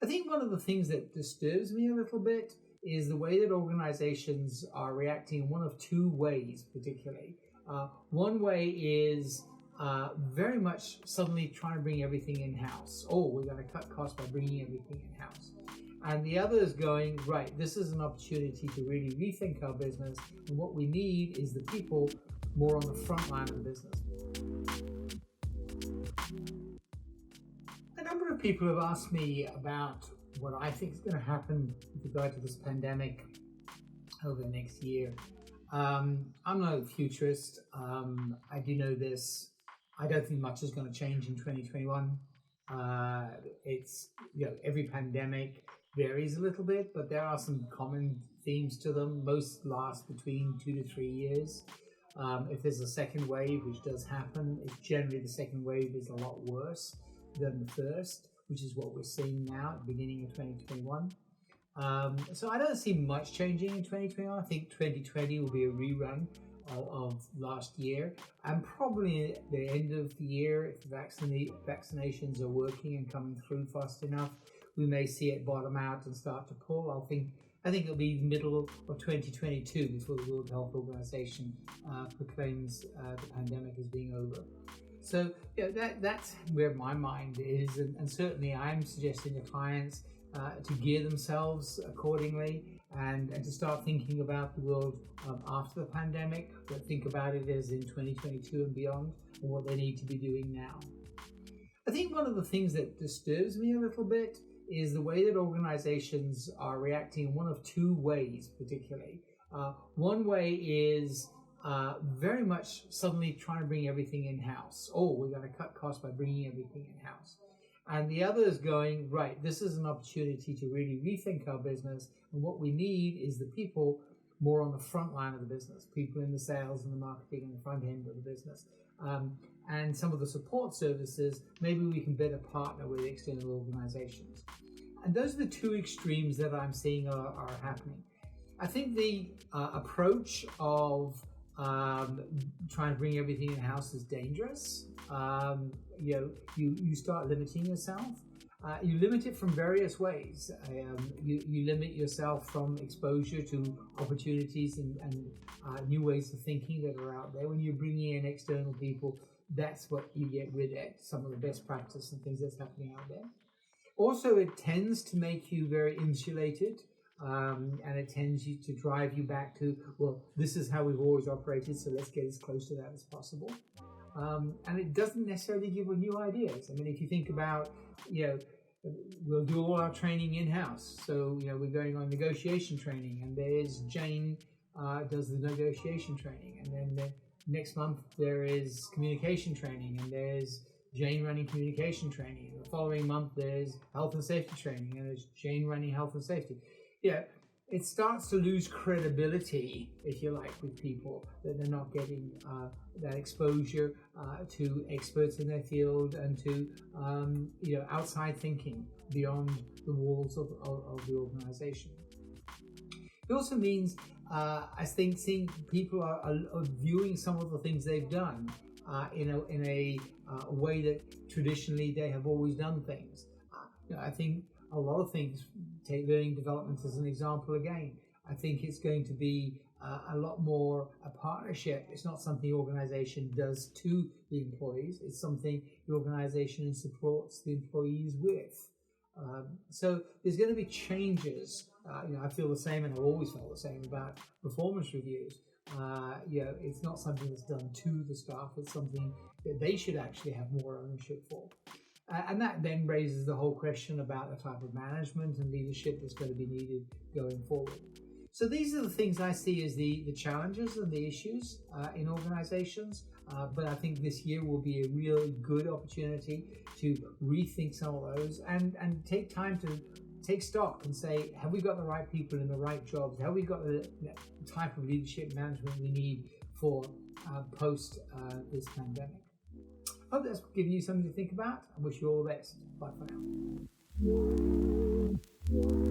I think one of the things that disturbs me a little bit is the way that organizations are reacting in one of two ways, particularly. One way is very much suddenly trying to bring everything in-house. Oh, we're going to cut costs by bringing everything in-house. And the other is going, right, this is an opportunity to really rethink our business. And what we need is the people more on the front line of the business. A number of people have asked me about what I think is going to happen with regard to this pandemic over the next year. I'm not a futurist. I do know this. I don't think much is going to change in 2021. It's, every pandemic varies a little bit, but there are some common themes to them. Most last between 2 to 3 years. If there's a second wave, which does happen, it's generally the second wave is a lot worse than the first, which is what we're seeing now at the beginning of 2021. So I don't see much changing in 2021. I think 2020 will be a rerun of last year, and probably at the end of the year, if vaccinations are working and coming through fast enough, we may see it bottom out and start to pull. I think it'll be the middle of 2022 before the World Health Organization proclaims the pandemic as being over. So that's where my mind is, and certainly I'm suggesting to clients to gear themselves accordingly and to start thinking about the world after the pandemic, but think about it as in 2022 and beyond, and what they need to be doing now. I think one of the things that disturbs me a little bit is the way that organizations are reacting in one of two ways, particularly. One way is very much suddenly trying to bring everything in-house. Oh, we're going to cut costs by bringing everything in-house. And the other is going, right, this is an opportunity to really rethink our business. And what we need is the people more on the front line of the business, people in the sales and the marketing and the front end of the business. And some of the support services, maybe we can better partner with external organizations. And those are the two extremes that I'm seeing are happening. I think the approach of trying to bring everything in-house is dangerous. You start limiting yourself. You limit it from various ways. You limit yourself from exposure to opportunities and new ways of thinking that are out there. When you're bringing in external people, that's what you get rid of, some of the best practice and things that's happening out there. Also, it tends to make you very insulated. And it tends to drive you back to, well, this is how we've always operated, so let's get as close to that as possible. And it doesn't necessarily give you new ideas. I mean, if you think about, we'll do all our training in-house. So, we're going on negotiation training, and there's Jane does the negotiation training. And then next month there is communication training, and there's Jane running communication training. The following month there's health and safety training, and there's Jane running health and safety. It starts to lose credibility, if you like, with people, that they're not getting that exposure to experts in their field and to outside thinking beyond the walls of the organization. It also means, I think, seeing people are viewing some of the things they've done in a way that traditionally they have always done things. I think a lot of things, take learning development as an example again. I think it's going to be a lot more a partnership. It's not something the organization does to the employees. It's something the organization supports the employees with. So there's going to be changes. I feel the same, and I've always felt the same about performance reviews. It's not something that's done to the staff. It's something that they should actually have more ownership for. And that then raises the whole question about the type of management and leadership that's going to be needed going forward. So these are the things I see as the challenges and the issues in organizations. But I think this year will be a really good opportunity to rethink some of those and take time to take stock and say, have we got the right people in the right jobs? Have we got the type of leadership management we need for post this pandemic? Hope that's giving you something to think about. I wish you all the best. Bye for now.